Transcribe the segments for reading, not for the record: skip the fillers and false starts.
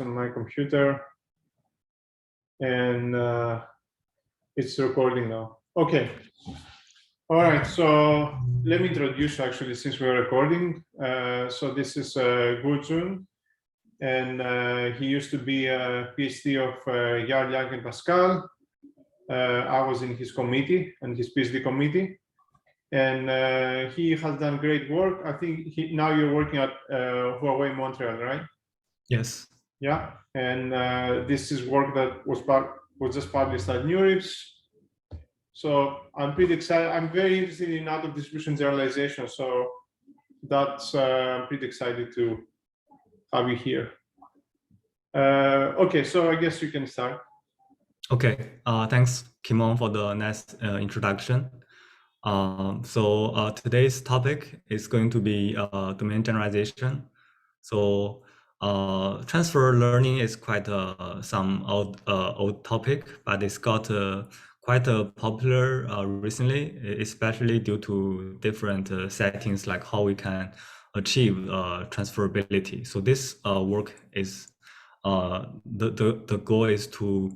on my computer, and it's recording now. Okay. All right. So let me introduce actually, since we're recording. So this is Gujun, and he used to be a PhD of Yard Yang and Pascal. I was in his committee and his PhD committee, and he has done great work. I think now you're working at Huawei Montreal, right? Yes. Yeah, and this is work that was just published at NeurIPS. So I'm pretty excited. I'm very interested in out of distribution generalization. So that's I'm pretty excited to have you here. Okay, so I guess you can start. Okay. Thanks, Kimon, for the nice introduction. So today's topic is going to be domain generalization. So transfer learning is quite some old topic, but it's got quite popular recently, especially due to different settings like how we can achieve transferability. So this work is the goal is to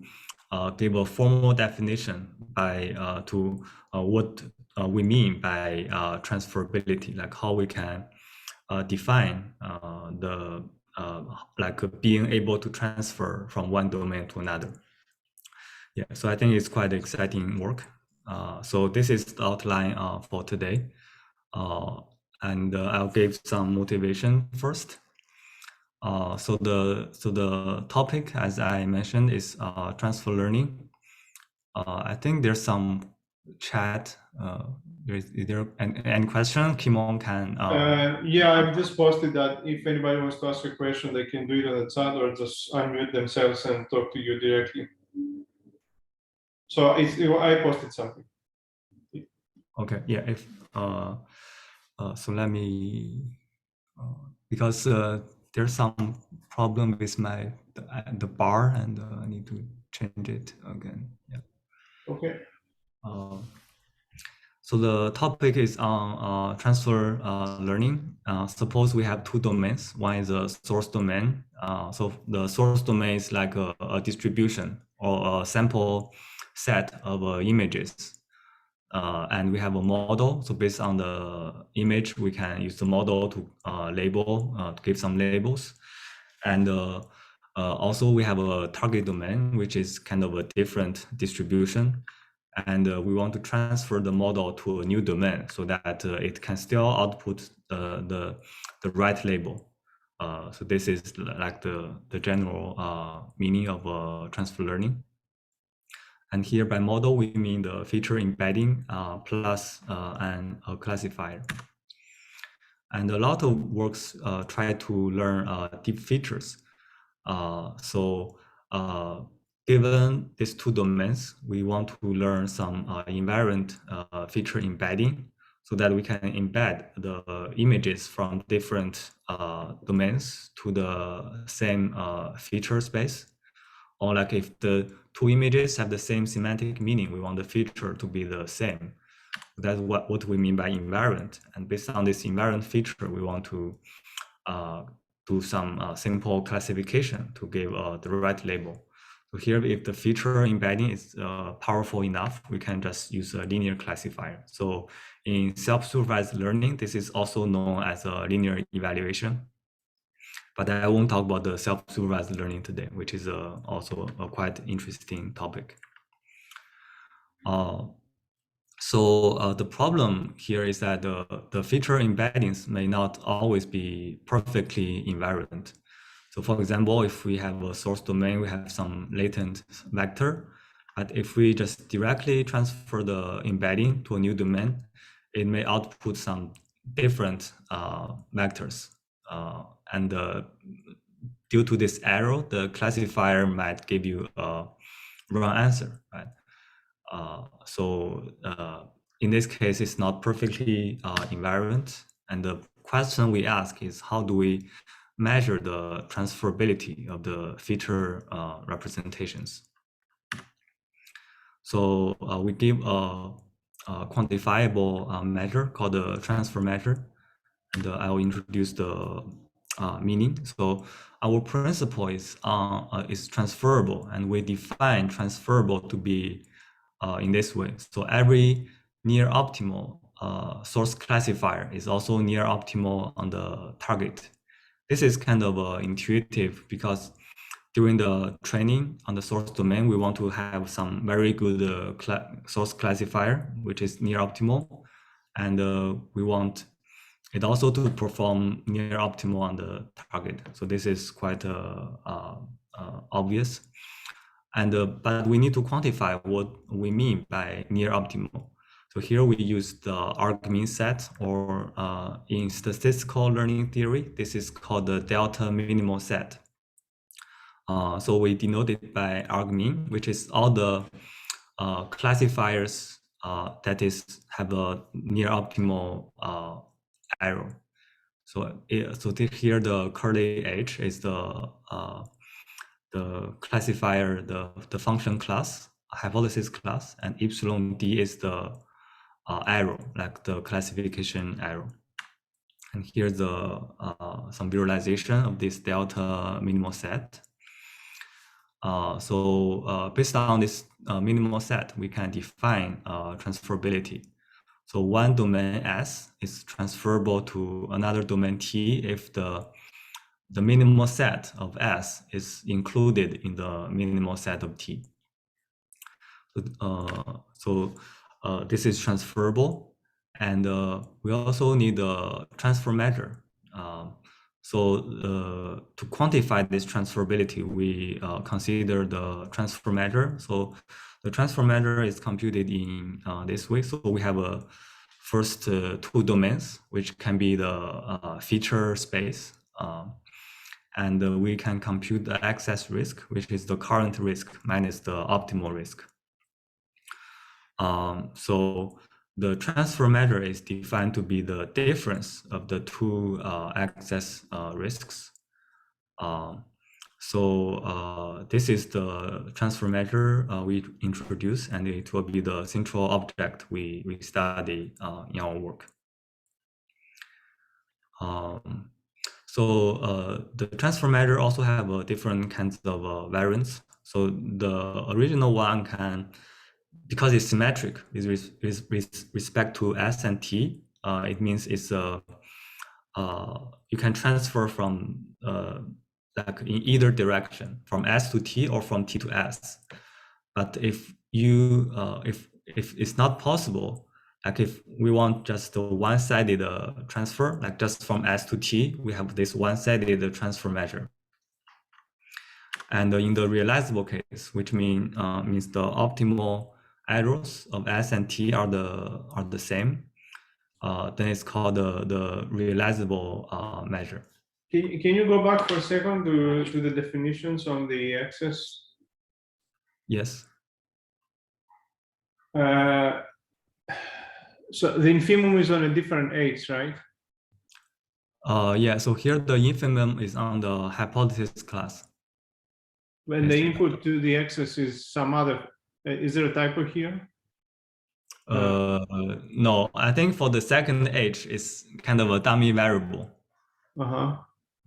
give a formal definition by to what we mean by transferability, like how we can define the like being able to transfer from one domain to another. Yeah, so I think it's quite exciting work. So this is the outline for today, and I'll give some motivation first. So the topic, as I mentioned, is transfer learning. I think there's some chat. Is there any question? Kimon can. Yeah, I've just posted that if anybody wants to ask a question, they can do it on the chat or just unmute themselves and talk to you directly. So I posted something. Okay. Yeah. If so, let me because there's some problem with my the bar, and I need to change it again. Yeah. Okay. So the topic is on transfer learning. Suppose we have two domains. One is a source domain. So the source domain is like a distribution or a sample set of images. And we have a model. So based on the image, we can use the model to label, to give some labels. And also we have a target domain, which is kind of a different distribution. And we want to transfer the model to a new domain so that it can still output the right label. So this is like the general meaning of transfer learning. And here by model, we mean the feature embedding plus a classifier. And a lot of works try to learn deep features. Given these two domains, we want to learn some invariant feature embedding so that we can embed the images from different domains to the same feature space. Or like if the two images have the same semantic meaning, we want the feature to be the same. That's what we mean by invariant. And based on this invariant feature, we want to do some simple classification to give the right label. So here, if the feature embedding is powerful enough, we can just use a linear classifier. So in self-supervised learning, this is also known as a linear evaluation. But I won't talk about the self-supervised learning today, which is also a quite interesting topic. So the problem here is that the feature embeddings may not always be perfectly invariant. So for example, if we have a source domain, we have some latent vector. But if we just directly transfer the embedding to a new domain, it may output some different vectors. And due to this error, the classifier might give you a wrong answer, right? In this case, it's not perfectly invariant. And the question we ask is, how do we measure the transferability of the feature representations? So we give a quantifiable measure called the transfer measure. And I will introduce the meaning. So our principle is transferable, and we define transferable to be in this way. So every near optimal source classifier is also near optimal on the target. This is kind of intuitive because during the training on the source domain, we want to have some very good source classifier, which is near optimal. And we want it also to perform near optimal on the target. So this is quite obvious. And but we need to quantify what we mean by near optimal. So here we use the argmin set, or in statistical learning theory, this is called the delta minimal set. So we denote it by argmin, which is all the classifiers that have a near optimal error. So here the curly H is the classifier, the function class, hypothesis class, and epsilon D is the arrow, like the classification arrow. And here's the some visualization of this delta minimal set. Based on this minimal set, we can define transferability. So one domain S is transferable to another domain T if the minimal set of S is included in the minimal set of T. This is transferable, and we also need a transfer measure. To quantify this transferability, we consider the transfer measure. So the transfer measure is computed in this way. So we have a first two domains, which can be the feature space. And we can compute the excess risk, which is the current risk minus the optimal risk. So the transfer measure is defined to be the difference of the two excess risks. This is the transfer measure we introduce, and it will be the central object we study in our work. The transfer measure also have different kinds of variants. So the original one can, because it's symmetric with respect to S and T, it means it's you can transfer from like in either direction, from S to T or from T to S. But if you if it's not possible, like if we want just a one-sided transfer, like just from S to T, we have this one-sided transfer measure. And in the realizable case, which means the optimal errors of S and T are the same, then it's called the realizable measure. Can you go back for a second to the definitions on the excess? Yes. So the infimum is on a different H, right? Yeah, so here the infimum is on the hypothesis class. When the input to the excess is some other, is there a typo here? No, I think for the second H, it's kind of a dummy variable.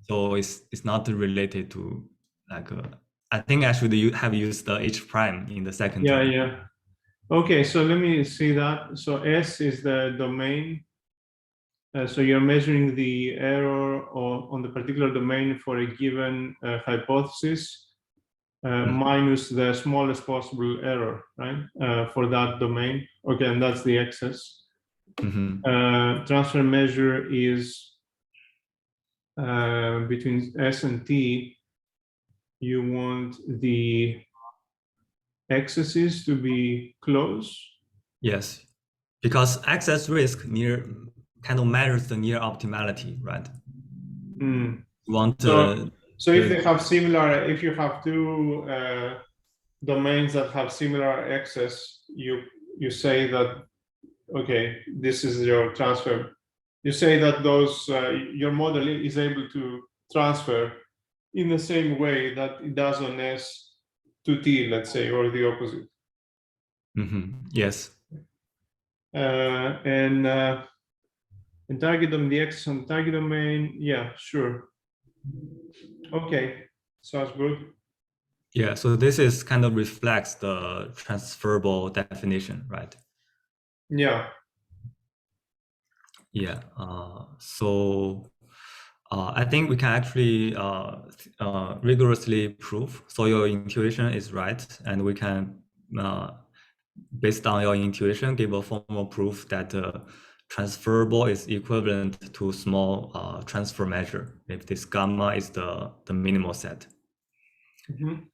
So it's not related to like, I think I should have used the H prime in the second term. Yeah. Okay, so let me see that. So S is the domain. So you're measuring the error on the particular domain for a given hypothesis minus the smallest possible error, right? For that domain. Okay, and that's the excess. Transfer measure is between S and T. You want the excesses to be close. Yes, because excess risk kind of measures the near optimality, right? So if they have similar, if you have two domains that have similar excess, you say that, okay, this is your transfer. You say that those your model is able to transfer in the same way that it does on S to T, let's say, or the opposite. Yes. And target on the excess on target domain, yeah, sure. Okay, sounds good. Yeah, so this is kind of reflects the transferable definition, right? Yeah. Yeah. I think we can actually rigorously prove. So your intuition is right, and we can, based on your intuition, give a formal proof that transferable is equivalent to small transfer measure if this gamma is the minimal set. Mhm.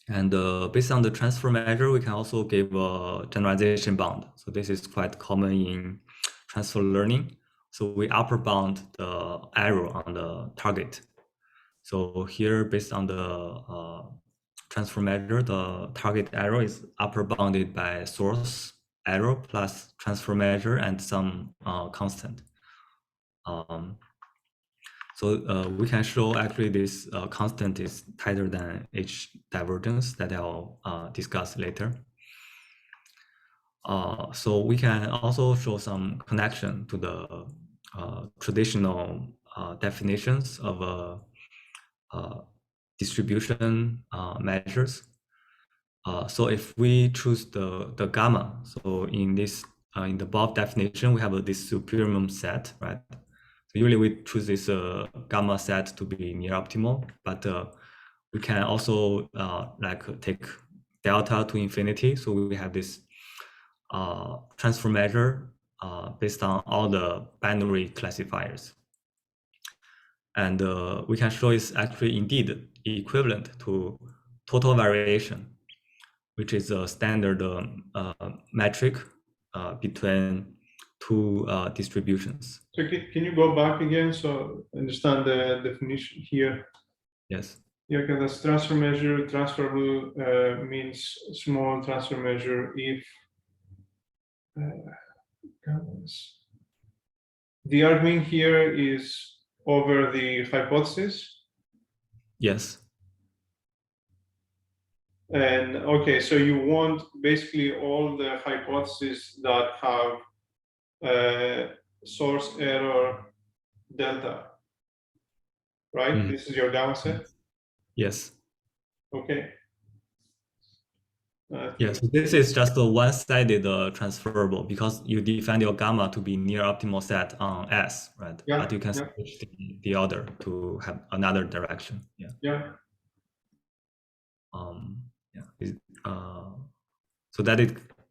And based on the transfer measure, we can also give a generalization bound. So this is quite common in transfer learning. So we upper bound the error on the target. So here, based on the transfer measure, the target error is upper bounded by source error plus transfer measure and some constant. So we can show actually this constant is tighter than H divergence that I'll discuss later. So we can also show some connection to the traditional definitions of distribution measures. So if we choose the gamma, so in this in the above definition, we have this superminimum set, right? So usually we choose this gamma set to be near optimal, but we can also like take delta to infinity. So we have this transfer measure based on all the binary classifiers. And we can show it's actually indeed equivalent to total variation, which is a standard metric between two distributions. So can you go back again so I understand the definition here? Yes. Yeah, okay, that's transfer measure. Transferable means small transfer measure if the argument here is over the hypothesis. Yes. And okay, so you want basically all the hypotheses that have source error delta, right? Mm. This is your gamma set. Yes. Okay. Yes. So this is just a one-sided transferable because you define your gamma to be near optimal set on S, right? Yeah. But you can Yeah. switch the other to have another direction. Yeah. Yeah. Yeah. So that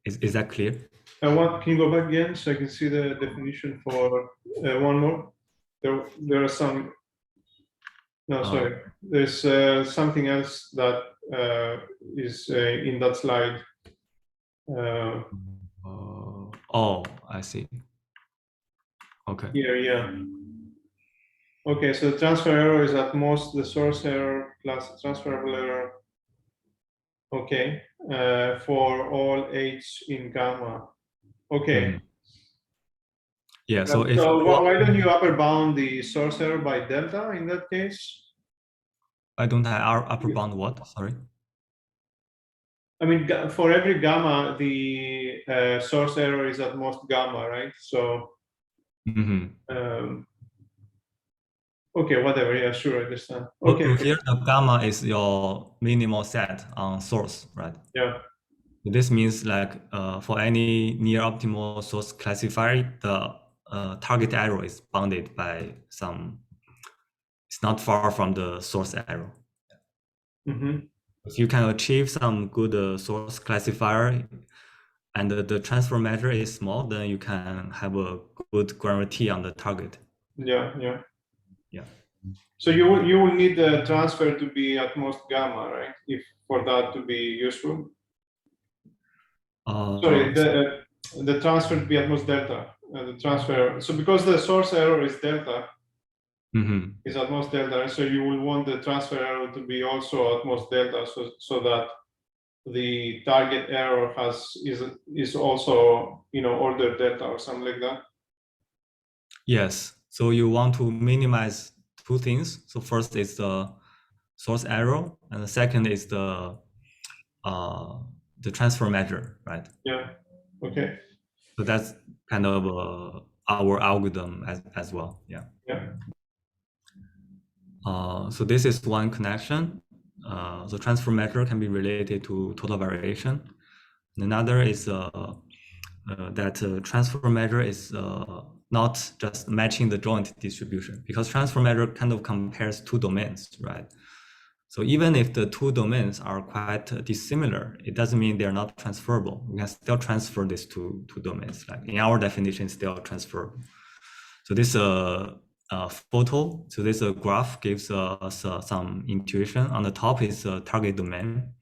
is that clear? Can you go back again so I can see the definition for one more? There are some. No, sorry. There's something else that is in that slide. Oh, I see. Okay. Here, yeah. Okay, so the transfer error is at most the source error plus the transferable error. Okay, for all H in gamma. Okay. Yeah. So if So why don't you upper bound the source error by delta in that case? I don't have our upper bound what? Sorry. I mean, for every gamma, the source error is at most gamma, right? So, okay, whatever. Yeah, sure, I understand. Okay. So here the gamma is your minimal set on source, right? Yeah. This means like for any near optimal source classifier, the target error is bounded by some. It's not far from the source error. Mm-hmm. If you can achieve some good source classifier, and the transfer measure is small, then you can have a good guarantee on the target. Yeah, yeah. Yeah. So you will need the transfer to be at most gamma, right? If for that to be useful. Sorry, the transfer to be at most delta. The transfer. So because the source error is delta, is at most delta, so you will want the transfer error to be also at most delta, so that the target error is also order delta or something like that. Yes. So you want to minimize two things. So first is the source error, and the second is the transfer measure, right? Yeah. Okay. So that's kind of our algorithm as well. Yeah. Yeah. So this is one connection. The transfer measure can be related to total variation. And another is that transfer measure is not just matching the joint distribution, because transfer measure kind of compares two domains, right? So even if the two domains are quite dissimilar, it doesn't mean they're not transferable. We can still transfer these two domains. Like in our definition, it's still transferable. So this photo, so this graph gives us some intuition. On the top is a target domain,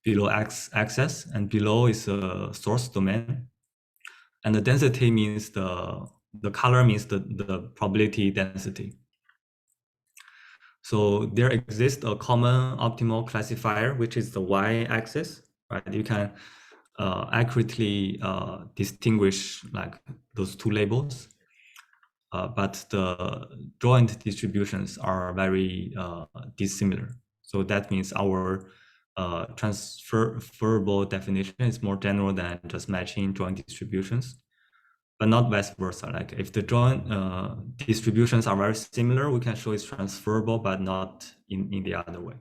below x-axis, and below is a source domain. And the density means the color means the probability density. So there exists a common optimal classifier, which is the y-axis, right? You can accurately distinguish like those two labels, but the joint distributions are very dissimilar. So that means our transferable definition is more general than just matching joint distributions, but not vice versa. Like if the joint distributions are very similar, we can show it's transferable, but not in the other way.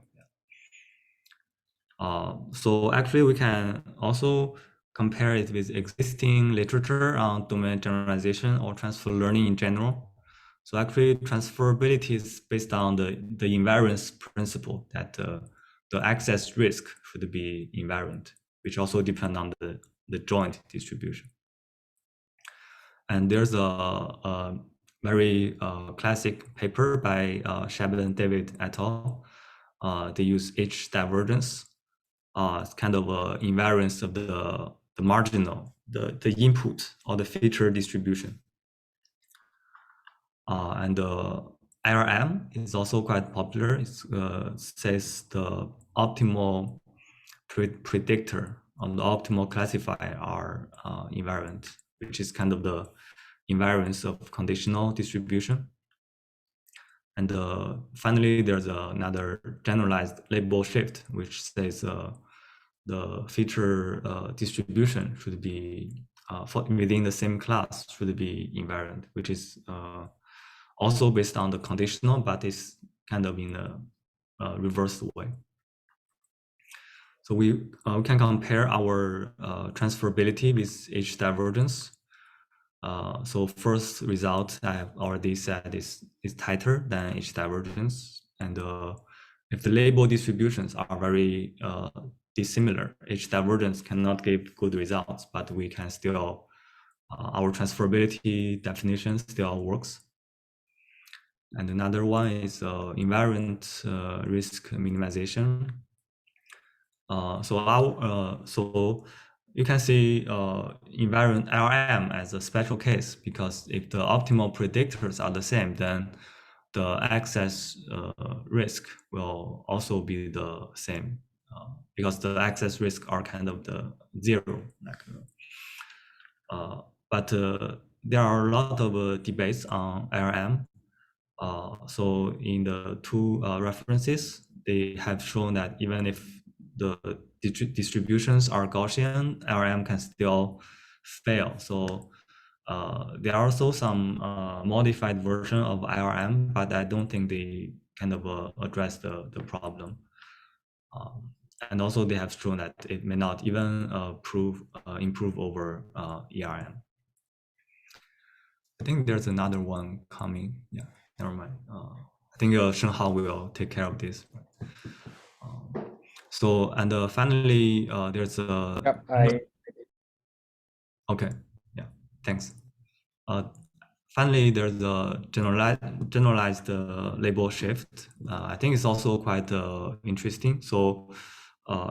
So actually we can also compare it with existing literature on domain generalization or transfer learning in general. So actually transferability is based on the invariance principle that the access risk should be invariant, which also depends on the joint distribution. And there's a very classic paper by Shabbat David et al. They use H divergence. It's kind of a invariance of the marginal, the input or the feature distribution. And the IRM is also quite popular. It says the optimal predictor on the optimal classifier are invariant, which is kind of the invariance of conditional distribution. And finally, there's another generalized label shift, which says the feature distribution should be within the same class should be invariant, which is also based on the conditional, but it's kind of in a reversed way. So we can compare our transferability with H divergence. So first result I have already said is tighter than H divergence. And if the label distributions are very dissimilar, H divergence cannot give good results, but we can still, our transferability definition still works. And another one is invariant risk minimization. So you can see invariant LM as a special case, because if the optimal predictors are the same, then the access risk will also be the same, because the access risk are kind of the zero. But there are a lot of debates on LM. So in the two references, they have shown that even if the distributions are Gaussian, LM can still fail. So there are also some modified version of IRM, but I don't think they kind of address the problem. And also they have shown that it may not even improve over ERM. I think there's another one coming. Yeah, never mind. I think Shenhao will take care of this. So, and finally, there's a... Yep, okay, yeah, thanks. Finally, there's a generalized label shift. I think it's also quite interesting. So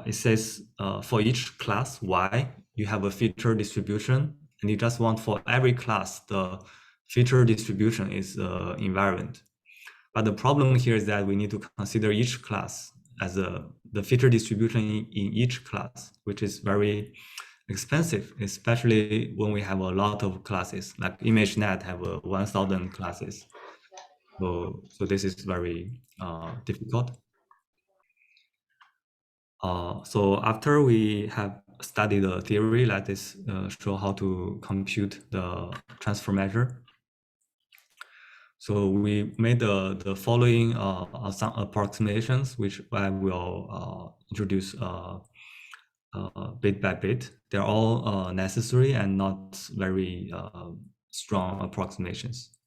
it says for each class Y, you have a feature distribution, and you just want for every class, the feature distribution is invariant. But the problem here is that we need to consider each class as the feature distribution in each class, which is very expensive, especially when we have a lot of classes. Like ImageNet have 1,000 classes. So this is very difficult. So after we have studied the theory, let us show how to compute the transfer measure. So we made the following some approximations, which I will introduce bit by bit. They're all necessary and not very strong approximations.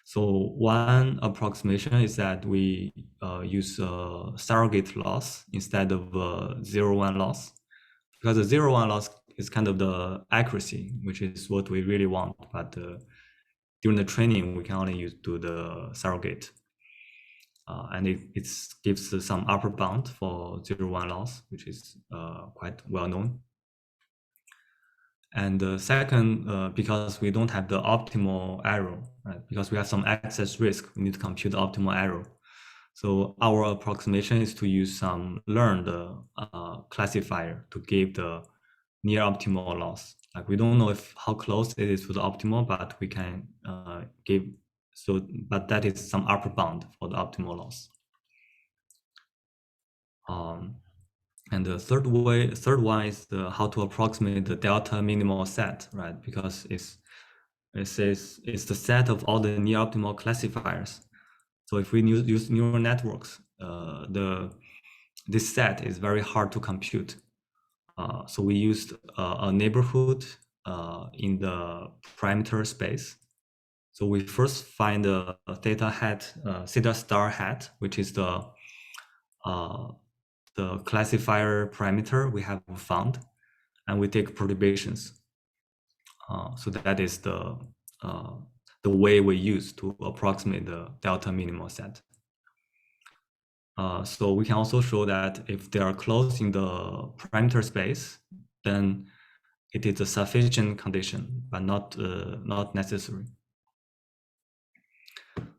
So one approximation is that we use surrogate loss instead of 0-1 loss, because the 0-1 loss is kind of the accuracy, which is what we really want. But during the training, we can only do the surrogate. And it gives some upper bound for 0-1 loss, which is quite well known. And the second, because we don't have the optimal error, right? Because we have some excess risk, we need to compute the optimal error. So our approximation is to use some learned classifier to give the near optimal loss. Like we don't know how close it is to the optimal, but we can give, but that is some upper bound for the optimal loss. And the third one is how to approximate the delta minimal set, right? Because it says it's the set of all the near optimal classifiers. So if we use neural networks, this set is very hard to compute. So we used a neighborhood in the parameter space. So we first find the theta star hat, which is the classifier parameter we have found, and we take perturbations. So that is the way we use to approximate the delta minimal set. So we can also show that if they are close in the parameter space, then it is a sufficient condition, but not necessary.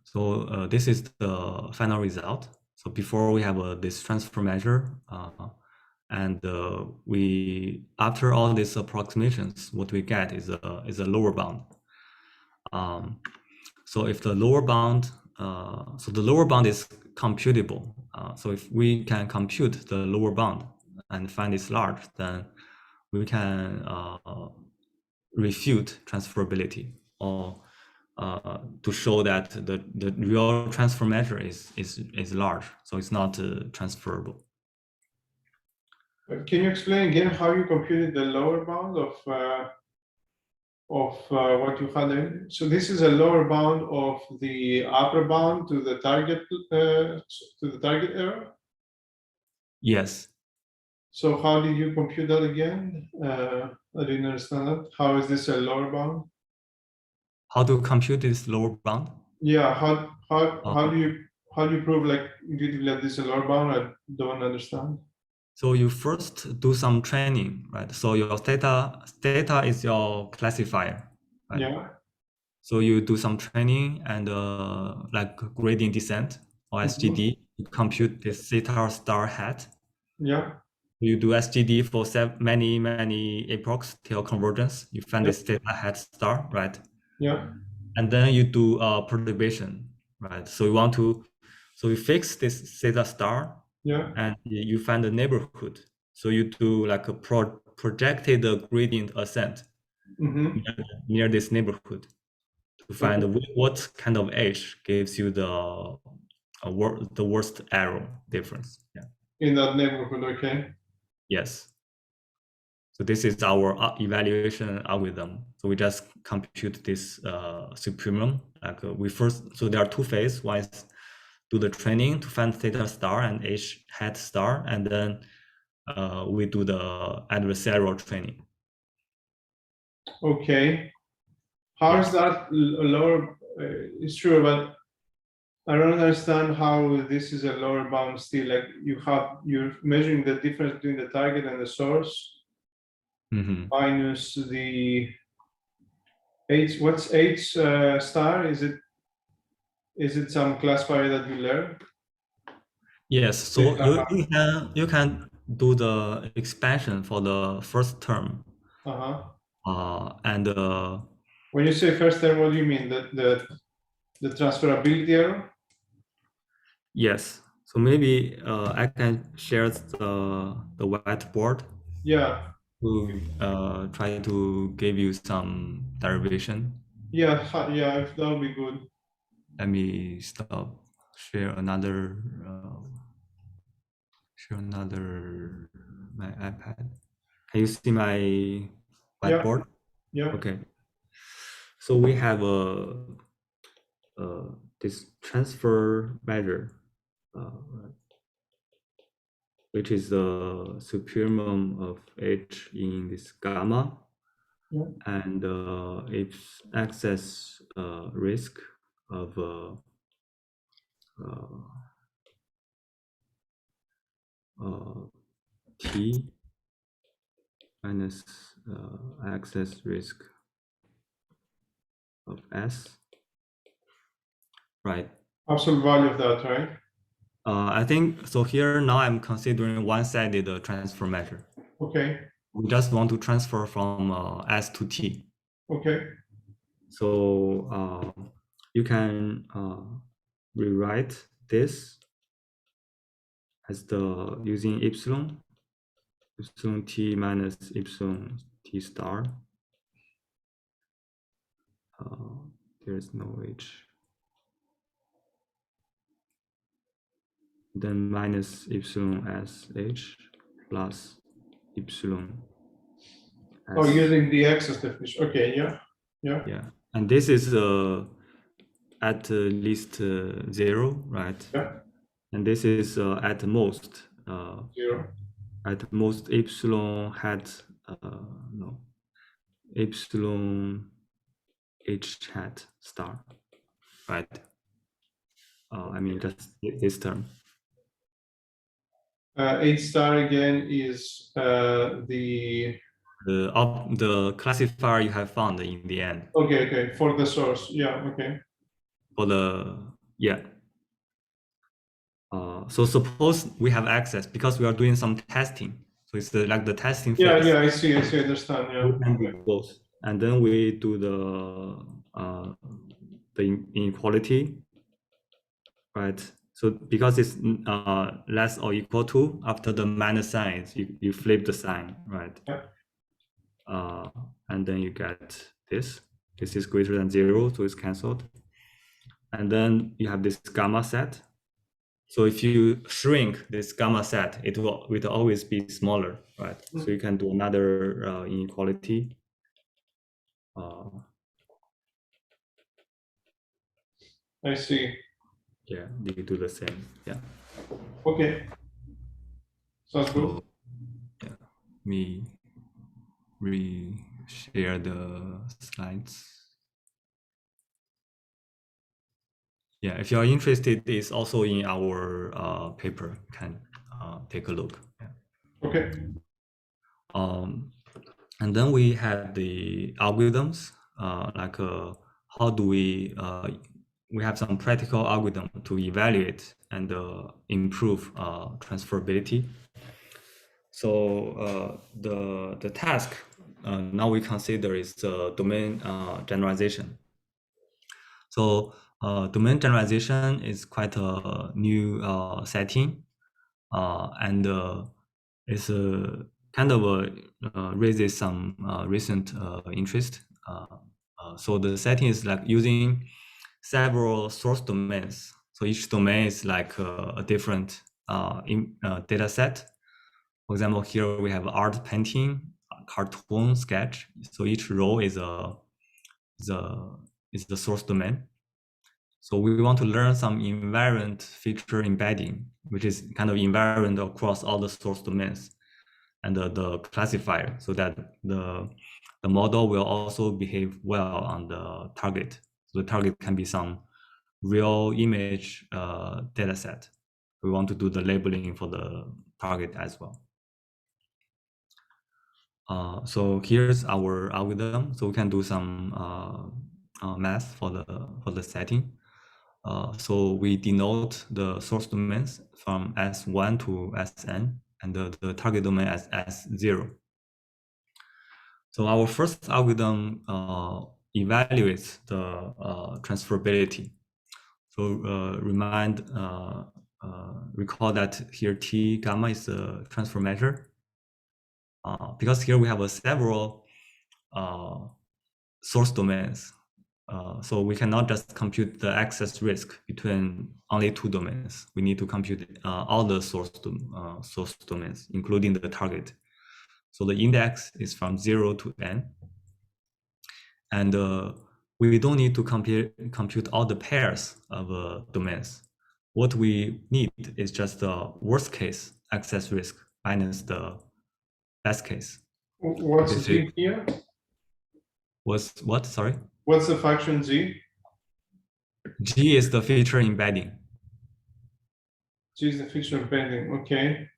So this is the final result. So before we have this transfer measure, and after all these approximations, what we get is a lower bound. So if the lower bound, so the lower bound is computable. So if we can compute the lower bound and find it's large, then we can refute transferability, or to show that the real transfer measure is large, so it's not transferable. Can you explain again how you computed the lower bound of what you had there? So this is a lower bound of the upper bound to the target error? Yes. So how did you compute that again? I didn't understand that. How is this a lower bound? How to compute this lower bound? Yeah, how do you prove like that this is a lower bound? I don't understand. So you first do some training, right? So your theta is your classifier, right? Yeah. So you do some training and like gradient descent or SGD, you compute this theta star hat. Yeah. You do SGD for many epochs till convergence. You find this theta hat star, right? Yeah. And then you do perturbation, right? So you fix this theta star, Yeah. and you find the neighborhood. So you do like a projected gradient ascent near this neighborhood to find what kind of edge gives you the worst error difference. Yeah. In that neighborhood, okay. Yes. So this is our evaluation algorithm. So we just compute this supremum. Like so there are two phases. One is do the training to find theta star and h hat star, and then we do the adversarial training. Okay. How is that lower? It's true, but I don't understand how this is a lower bound still. Like you're measuring the difference between the target and the source minus the H. What's H star? Is it some classifier that you learn? Yes. So you can do the expansion for the first term. And when you say first term, what do you mean? The transferability error? Yes. So maybe I can share the whiteboard. Yeah. To try to give you some derivation. Yeah, that would be good. let me stop. Share another. My iPad. Can you see my Yeah, whiteboard? yeah, Okay. So we have this transfer measure, which is the supremum of H in this gamma, yeah. and its excess risk of T minus excess risk of S, right? Absolute value of that, right? I think so. Here now I'm considering one-sided transfer measure. Okay, We just want to transfer from S to T. okay. So you can rewrite this as the using epsilon T minus epsilon T star. There's no H. Then minus epsilon S H plus epsilon S. Oh, using the excess definition. Okay, yeah, yeah. Yeah, and this is at least 0, right? Yeah. And this is at most 0. epsilon hat no epsilon H hat star, right? I mean just this term. H star again is the The classifier you have found in the end okay for the source. Yeah, okay. for the yeah. So suppose we have access because we are doing some testing. So it's like the testing phase. Yeah, I see, understand. Yeah. We can do Okay. both, and then we do the inequality, right? So because it's less or equal to, after the minus sign, you flip the sign, right? Yeah. And then you get this. This is greater than 0, so it's cancelled. And then you have this gamma set. So if you shrink this gamma set, it will always be smaller, right? So you can do another inequality. I see. Yeah, you do the same. Yeah. Okay. Sounds good. So yeah, me re-share the slides. Yeah, if you are interested, it's also in our paper. You can take a look. Yeah. Okay. And then we have the algorithms, how do we have some practical algorithm to evaluate and improve transferability. So the task now we consider is domain generalization. So domain generalization is quite a new setting, and it's kind of raises some recent interest. So the setting is like using several source domains. So each domain is like a different data set. For example, here we have art painting, cartoon, sketch. So each row is the source domain. So we want to learn some invariant feature embedding, which is kind of invariant across all the source domains and the classifier, so that the model will also behave well on the target. So the target can be some real image data set. We want to do the labeling for the target as well. So here's our algorithm. So we can do some math for the setting. So we denote the source domains from S1 to Sn, and the target domain as S0. So our first algorithm evaluates the transferability. So recall that here T gamma is a transfer measure. Because here we have several source domains. So we cannot just compute the access risk between only two domains. We need to compute all the source domains, including the target. So the index is from 0 to n. And we don't need to compute all the pairs of domains. What we need is just the worst case access risk minus the best case. What's This z here? was what? Sorry? What's the function z? G is the feature embedding. G is the feature embedding. Okay.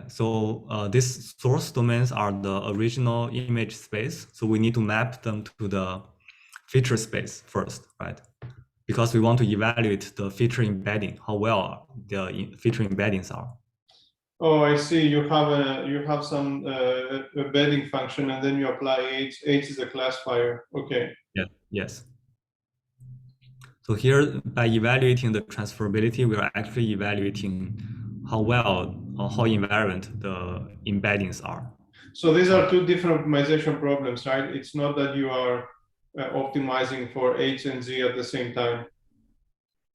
So these source domains are the original image space. So we need to map them to the feature space first, right? Because we want to evaluate the feature embedding, how well the feature embeddings are. Oh, I see. You have some embedding function, and then you apply h. H is a classifier. Okay. Yeah. Yes. So here, by evaluating the transferability, we are actually evaluating how well or how invariant the embeddings are. So these are two different optimization problems, right? It's not that you are optimizing for H and Z at the same time.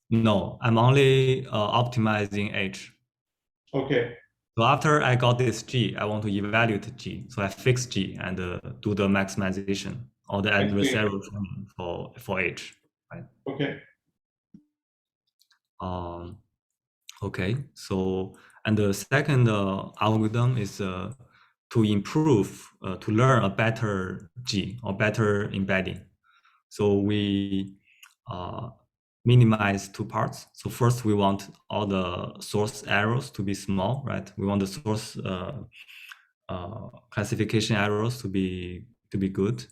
No, I'm only optimizing H. Okay. So after I got this G, I want to evaluate G. So I fix G and do the maximization or the adversarial training for H, right? Okay. Okay, so, and the second algorithm is to improve, to learn a better G or better embedding. So we minimize two parts. So first we want all the source errors to be small, right? We want the source classification errors to be good.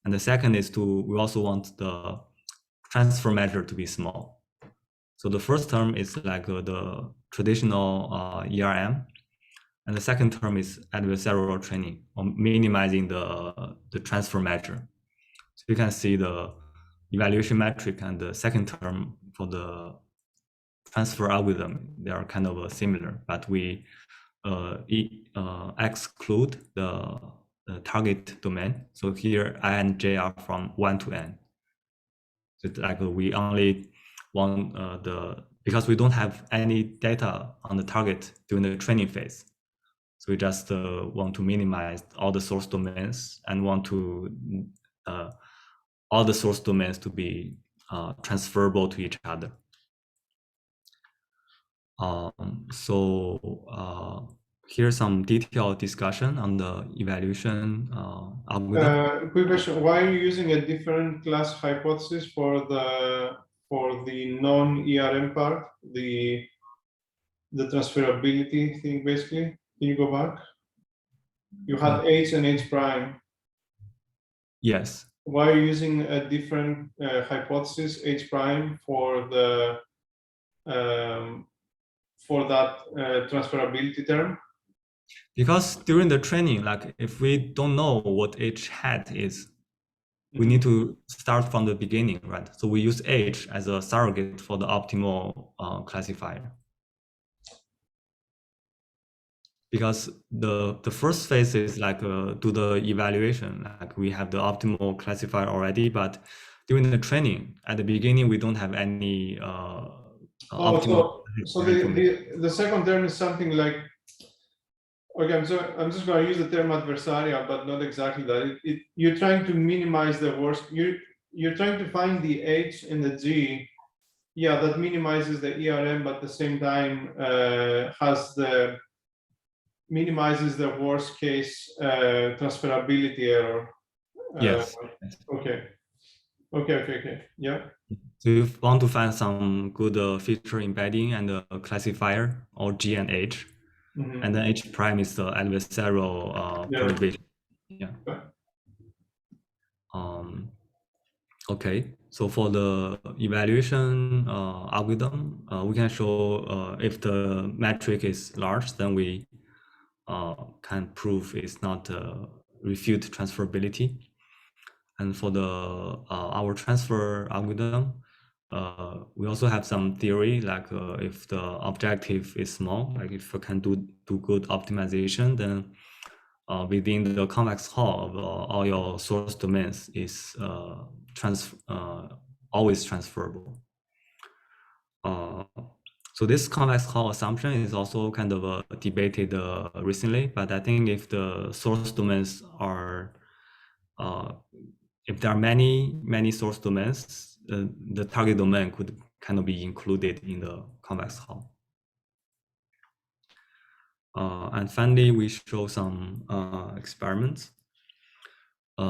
And the second is we also want the transfer measure to be small. So the first term is like the traditional ERM, and the second term is adversarial training, or minimizing the transfer measure. So you can see the evaluation metric and the second term for the transfer algorithm, they are kind of similar, but we exclude the target domain. So here I and j are from 1 to n. So it's like we only want because we don't have any data on the target during the training phase. So we just want to minimize all the source domains and want to all the source domains to be transferable to each other. Here's some detailed discussion on the evaluation algorithm. Quick question: why are you using a different class hypothesis for the non-ERM part, the transferability thing? Basically, can you go back? You had H and H prime. Yes. Why are you using a different hypothesis, H prime, for the for that transferability term? Because during the training, like if we don't know what H hat is, we need to start from the beginning, right? So we use H as a surrogate for the optimal classifier. Because the first phase is like do the evaluation, like we have the optimal classifier already, but during the training, at the beginning, we don't have any optimal. So the second term is something like, okay, I'm just going to use the term adversarial, but not exactly that. You're trying to minimize the worst. You're trying to find the H and the G. Yeah, that minimizes the ERM, but at the same time minimizes the worst case transferability error. Yes. Okay. Yeah. So you want to find some good feature embedding and a classifier, or G and H, and then H prime is the adversarial perturbation. Yeah. Okay. So for the evaluation algorithm, we can show if the metric is large, then we can prove it's not refute transferability. And for the our transfer algorithm, we also have some theory, like if the objective is small, like if we can do good optimization, then within the convex hull of all your source domains is always transferable. So this convex hull assumption is also kind of debated recently, but I think if the source domains are, if there are many source domains, the target domain could kind of be included in the convex hull. And finally, we show some experiments. We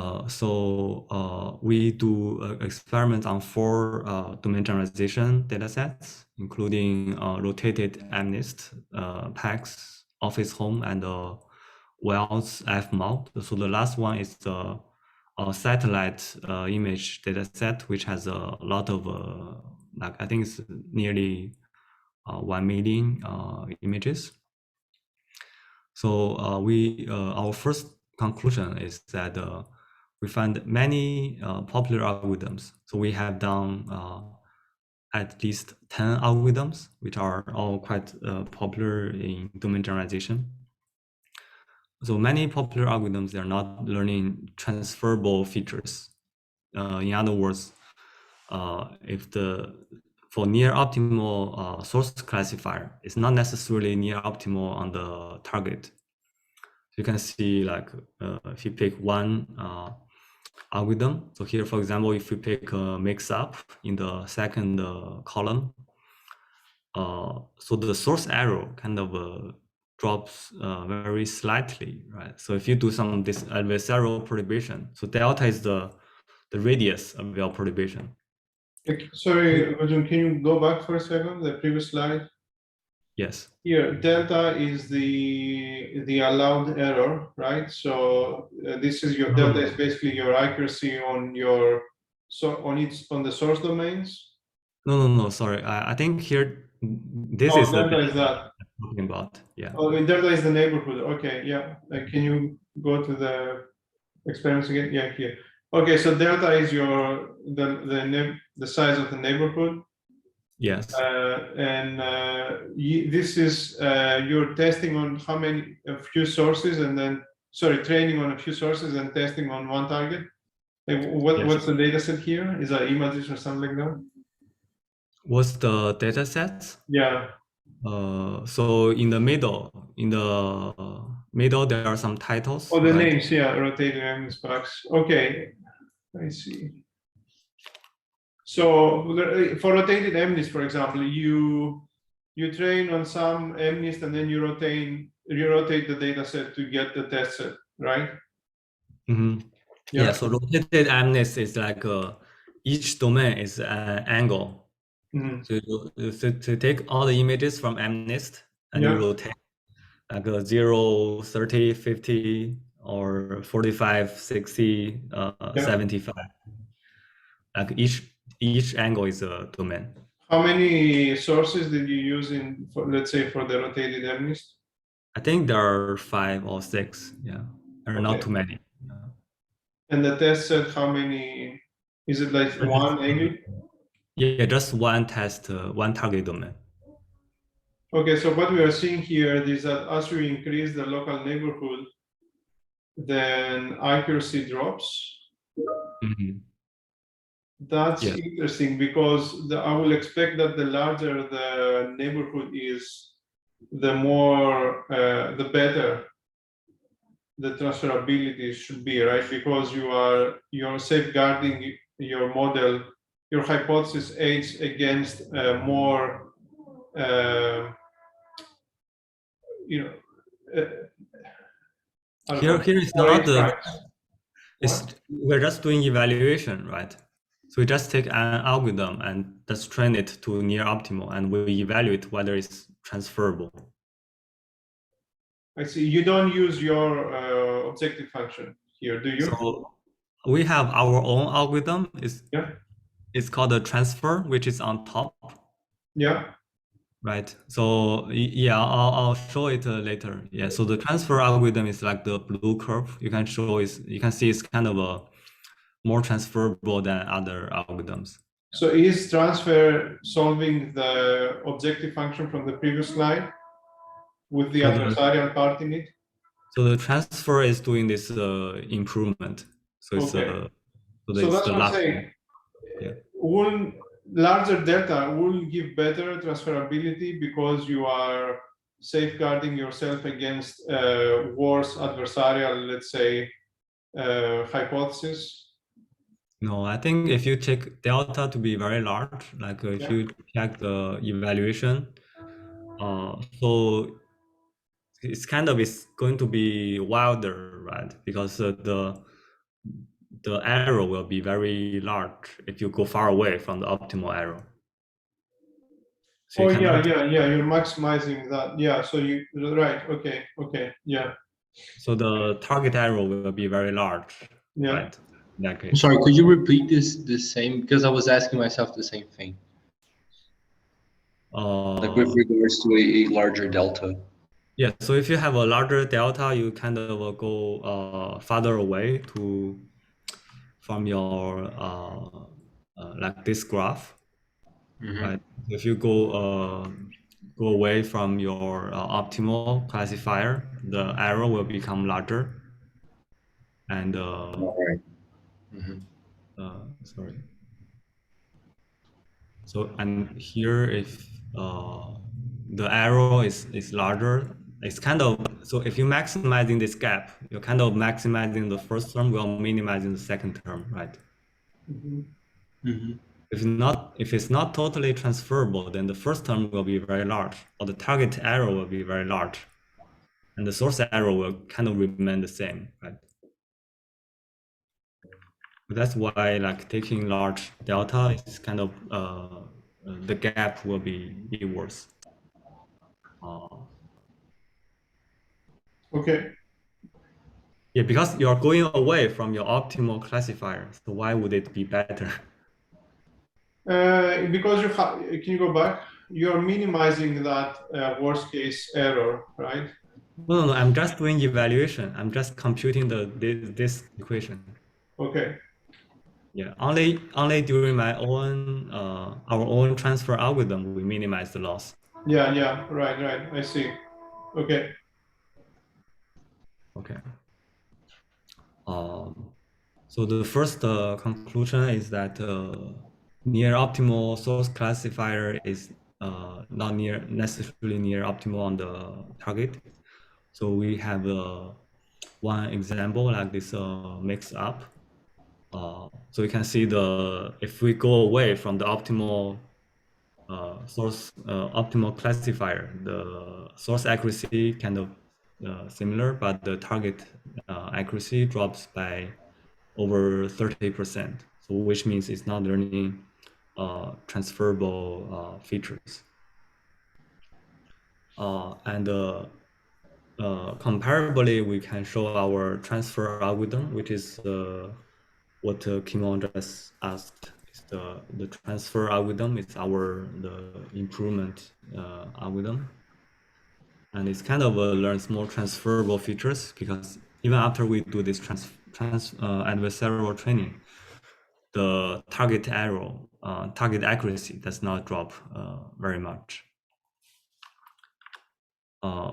do experiments on 4 domain generalization datasets, including rotated MNIST, PAX, Office Home, and Wells F-mount. So the last one is the satellite image dataset, which has a lot of, like I think it's nearly 1 million images. So our first conclusion is that we find many popular algorithms. So we have done at least 10 algorithms, which are all quite popular in domain generalization. So many popular algorithms, they're not learning transferable features. In other words, if for near optimal source classifier, it's not necessarily near optimal on the target. You can see like if you pick one algorithm. So here, for example, if you pick a mix up in the second column, so the source error kind of drops very slightly, right? So if you do some this adversarial perturbation, so delta is the radius of your perturbation. Sorry, Arjun, can you go back for a second, the previous slide? Yes. Here, delta is the allowed error, right? So this is your delta is basically your accuracy on your on the source domains. No. Sorry, I think here this is delta is that I'm talking about. Yeah. Oh, delta is the neighborhood. Okay, yeah. Can you go to the experiments again? Yeah, here. Okay, so delta is your the size of the neighborhood. Yes. This is you're testing on a few sources, and then training on a few sources and testing on one target. What's the data set here? Is that images or something like that? What's the data set? Yeah. So in the middle, there are some titles. Oh, the names, yeah, rotated MNIST packs. Okay, I see. So for rotated MNIST, for example, you train on some MNIST and then you rotate the data set to get the test set, right? Mm-hmm. Yeah. So rotated MNIST is like each domain is an angle. Mm-hmm. So to take all the images from MNIST and you rotate like 0, 30, 50, or 45, 60, 75. Like each angle is a domain. How many sources did you use let's say, for the rotated MNIST? I think there are 5 or 6. Yeah, there are not too many. Yeah. And the test set, how many? Is it like one angle? Yeah, just one test, one target domain. Okay, so what we are seeing here is that as we increase the local neighborhood, then accuracy drops. Mm-hmm. That's interesting, because I will expect that the larger the neighborhood is, the more, the better the transferability should be, right? Because you're safeguarding your model, your hypothesis aids against more, here is not the. We're just doing evaluation, right? So we just take an algorithm and just train it to near optimal, and we evaluate whether it's transferable. I see. You don't use your objective function here, do you? So we have our own algorithm. It's called a transfer, which is on top. Yeah. Right. So yeah, I'll show it later. Yeah. So the transfer algorithm is like the blue curve. You can see it's kind of a more transferable than other algorithms. So is transfer solving the objective function from the previous slide with the adversarial part in it? So the transfer is doing this improvement. So it's so that's what I'm saying. Yeah. will larger delta will give better transferability because you are safeguarding yourself against worse adversarial, let's say, hypothesis. No, I think if you check delta to be very large, like if Yeah. you check the evaluation, so it's kind of is going to be wilder, right? Because the error will be very large if you go far away from the optimal error. So Oh you yeah, cannot. yeah. You're maximizing that. Yeah. So you right. Okay. Okay. Yeah. So the target error will be very large, Yeah. right? In that I'm case. sorry, could you repeat this the same? Because I was asking myself the same thing, like with Uh, regards to a larger delta. yeah. So if you have a larger delta, you kind of will go farther away from your like this graph, Mm-hmm. right? If you go away from your optimal classifier, the error will become larger. And All right. Mm-hmm. sorry. So and here, if the error is larger, it's kind of so if you're maximizing this gap, you're kind of maximizing the first term while minimizing the second term, right? Mhm. Mm-hmm. If it's not totally transferable, then the first term will be very large, or the target error will be very large, and the source error will kind of remain the same, right? That's why like taking large delta is kind of the gap will be worse. Okay. Yeah, because you're going away from your optimal classifier, so why would it be better? Because you have, can you go back? You're minimizing that worst case error, right? No, I'm just doing evaluation. I'm just computing this equation. Okay. Yeah, only during my own our own transfer algorithm we minimize the loss. Yeah, yeah, right, right. I see. Okay. Okay. So the first conclusion is that near optimal source classifier is not necessarily near optimal on the target. So we have one example like this mix up. So you can see if we go away from the optimal source optimal classifier, the source accuracy kind of similar, but the target accuracy drops by over 30%. So which means it's not learning transferable features. And comparably, we can show our transfer algorithm, which is what Kimon just asked. Is the transfer algorithm is the improvement algorithm, and it's kind of learns more transferable features because even after we do this adversarial training, the target error, target accuracy does not drop very much.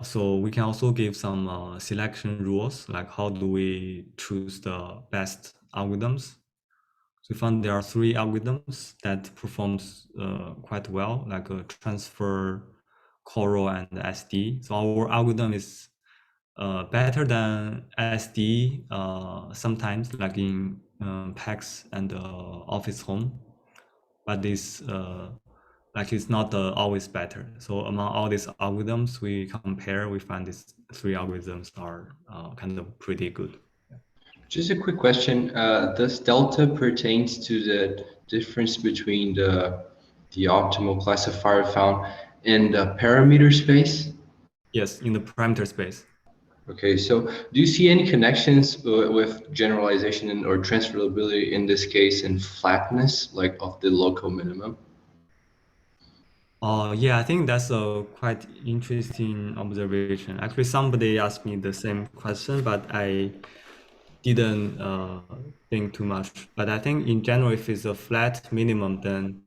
So we can also give some selection rules, like how do we choose the best algorithms. So we found there are 3 algorithms that performs quite well, like transfer, Coro, and SD. So our algorithm is better than SD sometimes, like in PAX and Office Home, but this like it's not always better. So among all these algorithms we compare, we find these 3 algorithms are kind of pretty good. Just a quick question. Does delta pertains to the difference between the optimal classifier found in the parameter space? Yes, in the parameter space. Okay, so do you see any connections with generalization or transferability in this case and flatness, like of the local minimum? Yeah, I think that's a quite interesting observation. Actually, somebody asked me the same question, but I didn't think too much. But I think in general, if it's a flat minimum, then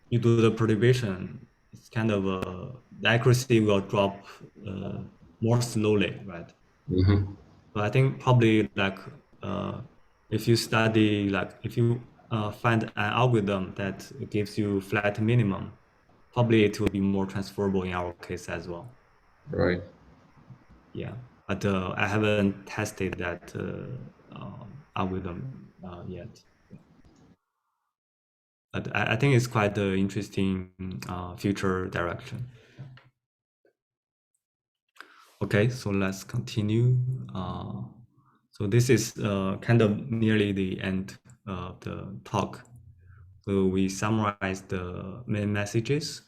you do the perturbation, it's kind of the accuracy will drop more slowly, right? Mm-hmm. So I think probably like if you study like if you find an algorithm that gives you flat minimum, probably it will be more transferable in our case as well. Right. Yeah, but I haven't tested that algorithm yet. But I think it's quite an interesting future direction. Okay, so let's continue. So this is kind of nearly the end of the talk. So we summarize the main messages.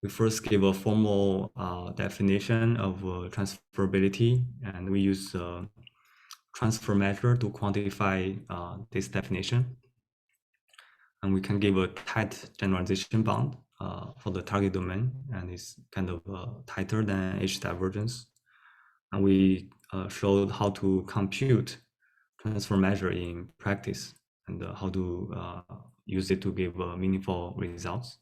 We first give a formal definition of transferability, and we use transfer measure to quantify this definition. And we can give a tight generalization bound for the target domain, and it's kind of tighter than H divergence. And we showed how to compute transfer measure in practice and how to use it to give meaningful results.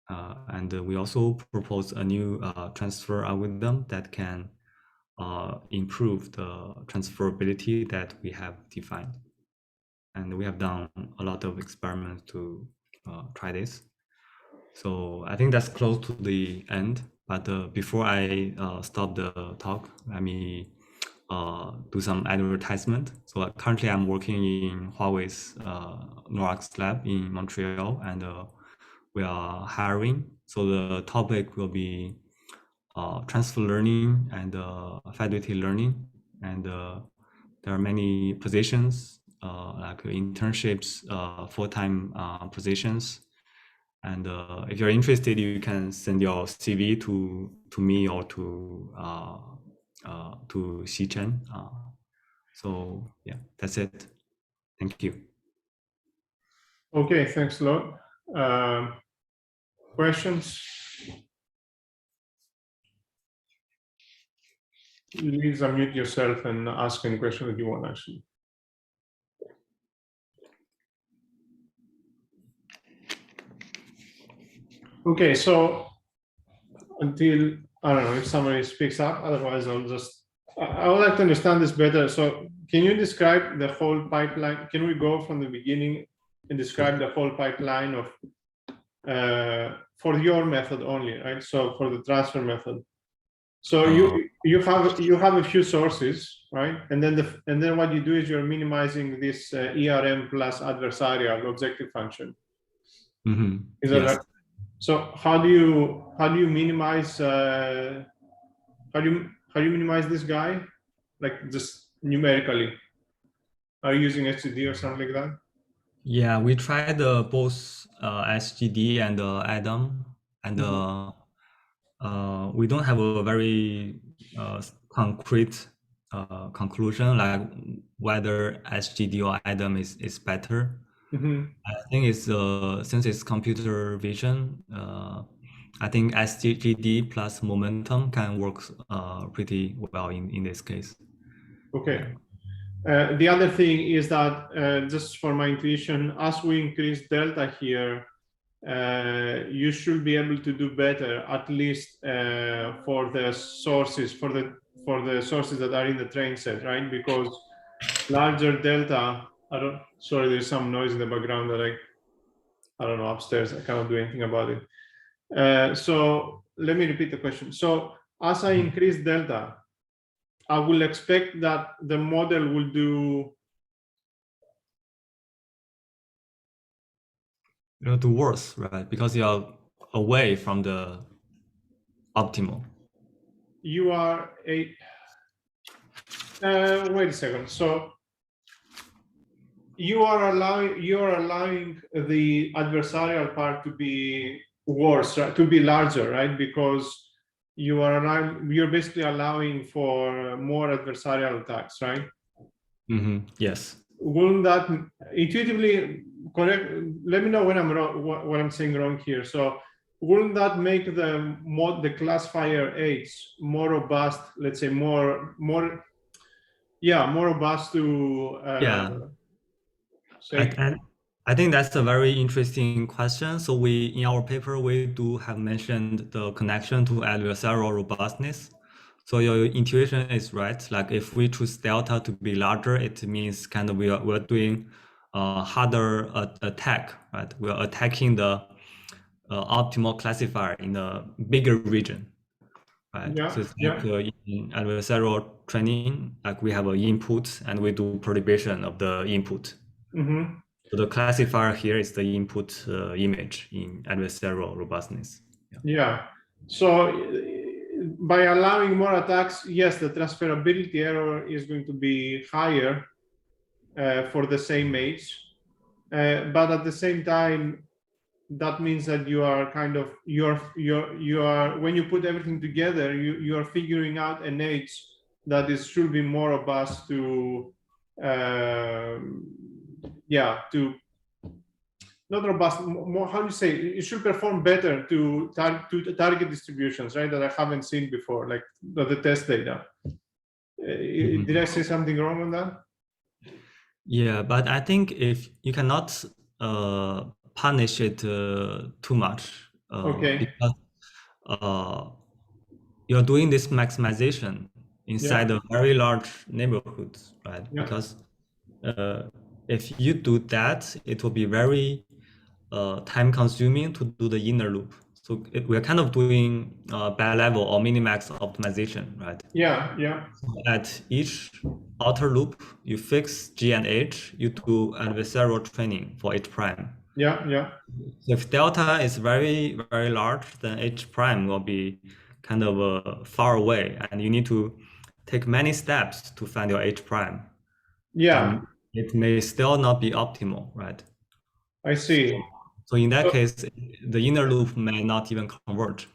And we also propose a new transfer algorithm that can improve the transferability that we have defined. And we have done a lot of experiments to try this. So I think that's close to the end. But before I stop the talk, let me do some advertisement. So currently I'm working in Huawei's NORAX lab in Montreal, and we are hiring. So the topic will be transfer learning and fidelity learning. And there are many positions like internships, full-time positions. And if you're interested, you can send your CV to me or to Xichen. So yeah, that's it. Thank you. Okay, thanks a lot. Questions? Please unmute yourself and ask any question that you want, actually. Okay, so until, I don't know if somebody speaks up, otherwise I would like to understand this better. So can you describe the whole pipeline? Can we go from the beginning and describe the whole pipeline of, for your method only, right? So for the transfer method. So you have a few sources, right? And then what you do is you're minimizing this ERM plus adversarial objective function. Mm-hmm. Is that right? So how do you minimize how do you minimize this guy, like just numerically? Are you using HCD or something like that? Yeah, we tried both SGD and Adam, and we don't have a very concrete conclusion like whether SGD or Adam is better. I think it's since it's computer vision, I think SGD plus momentum can work pretty well in this case. Okay. The other thing is that just for my intuition, as we increase delta here, you should be able to do better, at least for the sources, for the sources that are in the train set, right? Because larger delta, sorry, there's some noise in the background that I don't know, upstairs, I cannot do anything about it. So let me repeat the question. So as I increase delta, I will expect that the model will do do worse, right? Because you're away from the optimal. You are a wait a second. So you are allowing the adversarial part to be worse, right? To be larger, right? Because you're basically allowing for more adversarial attacks, right? Mm-hmm. Yes. Wouldn't that intuitively correct? Let me know when I'm wrong, what I'm saying wrong here. So wouldn't that make the classifier H more robust? Let's say more robust to say. I think that's a very interesting question. So in our paper, we do have mentioned the connection to adversarial robustness. So your intuition is right. Like if we choose delta to be larger, it means kind of we're doing harder attack, right? We are attacking the optimal classifier in a bigger region, right? Yeah, So it's yeah. like in adversarial training, like we have an input and we do perturbation of the input. Mm-hmm. So the classifier here is the input image in adversarial robustness. Yeah. So by allowing more attacks, yes, the transferability error is going to be higher for the same age. But at the same time, that means that you are kind of you are when you put everything together, you are figuring out an age that is should be more robust to yeah, to not robust, more, how do you say, it should perform better to target distributions, right, that I haven't seen before, like the test data. Did I say something wrong on that? Yeah, but I think if you cannot punish it too much, Okay. because you're doing this maximization Yeah. inside a very large neighborhood, right? Yeah. Because if you do that, it will be very time consuming to do the inner loop. So we're kind of doing bad level or minimax optimization, right? Yeah. Yeah. At each outer loop, you fix G and H, you do adversarial training for H prime. Yeah. Yeah. So if delta is very, very large, then H prime will be kind of far away, and you need to take many steps to find your H prime. Yeah. And it may still not be optimal, right? I see. So in that So, case, the inner loop may not even converge.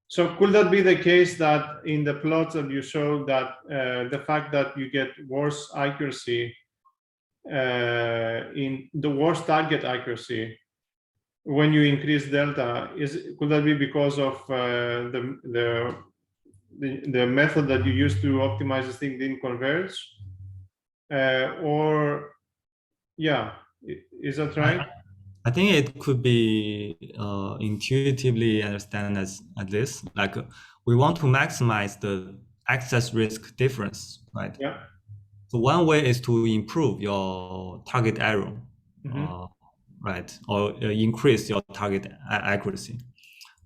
so could that be the case that in the plots that you showed that the fact that you get worse accuracy in the worst target accuracy when you increase delta, could that be because of the method that you use to optimize this thing didn't converge, or yeah, is that right? I think it could be intuitively understand as this, like we want to maximize the access risk difference, right? Yeah. So one way is to improve your target error, Mm-hmm. right, or increase your target accuracy.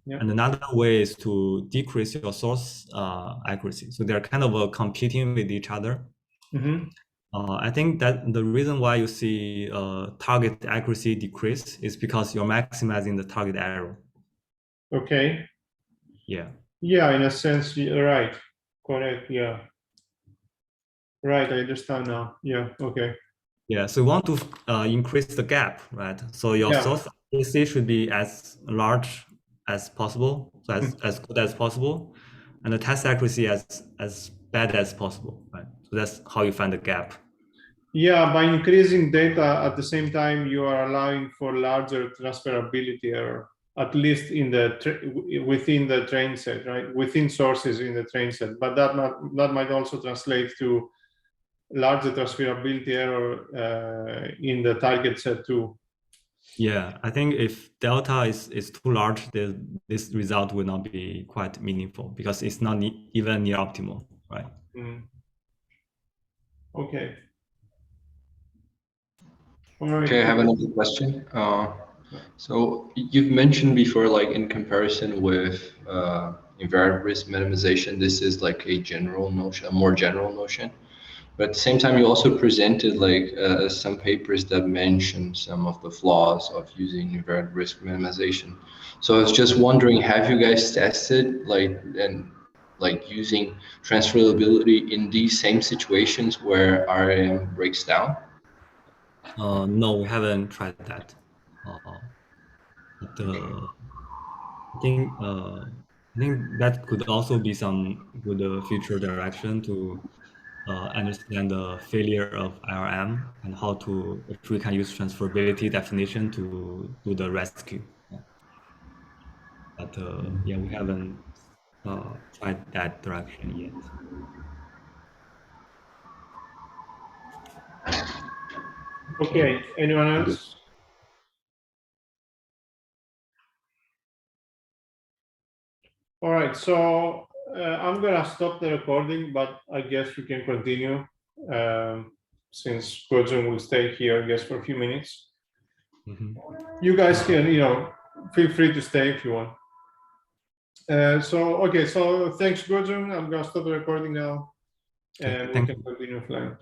Yeah. And another way is to decrease your source accuracy. So they're kind of competing with each other. Mm-hmm. I think that the reason why you see target accuracy decrease is because you're maximizing the target error. Okay. Yeah. Yeah, in a sense, right. Correct. Yeah. Right. I understand now. Yeah. Okay. Yeah. So you want to increase the gap, right? So your Yeah. source accuracy should be as large as possible, so as good as possible, and the test accuracy as bad as possible, right? So that's how you find the gap. Yeah, by increasing data at the same time, you are allowing for larger transferability error, at least in the within the train set, right? Within sources in the train set, but that might also translate to larger transferability error in the target set too. Yeah, I think if delta is too large, this result will not be quite meaningful because it's not even near optimal, right? Mm. Okay. All right. Okay, I have another question. So you've mentioned before, like in comparison with invariant risk minimization, this is like a general notion, a more general notion. But at the same time, you also presented like some papers that mention some of the flaws of using invariant risk minimization. So I was just wondering, have you guys tested like using transferability in these same situations where RAM breaks down? No, we haven't tried that. But I think that could also be some good future direction to understand the failure of IRM and how to if we can use transferability definition to do the rescue. Yeah. But yeah, we haven't tried that direction yet. Okay. Anyone else? All right. So I'm gonna stop the recording, but I guess we can continue. since Gojun will stay here, I guess, for a few minutes. Mhm. You guys can, feel free to stay if you want. Okay, so thanks, Gojun. I'm gonna stop the recording now, and we Thank can you. continue offline.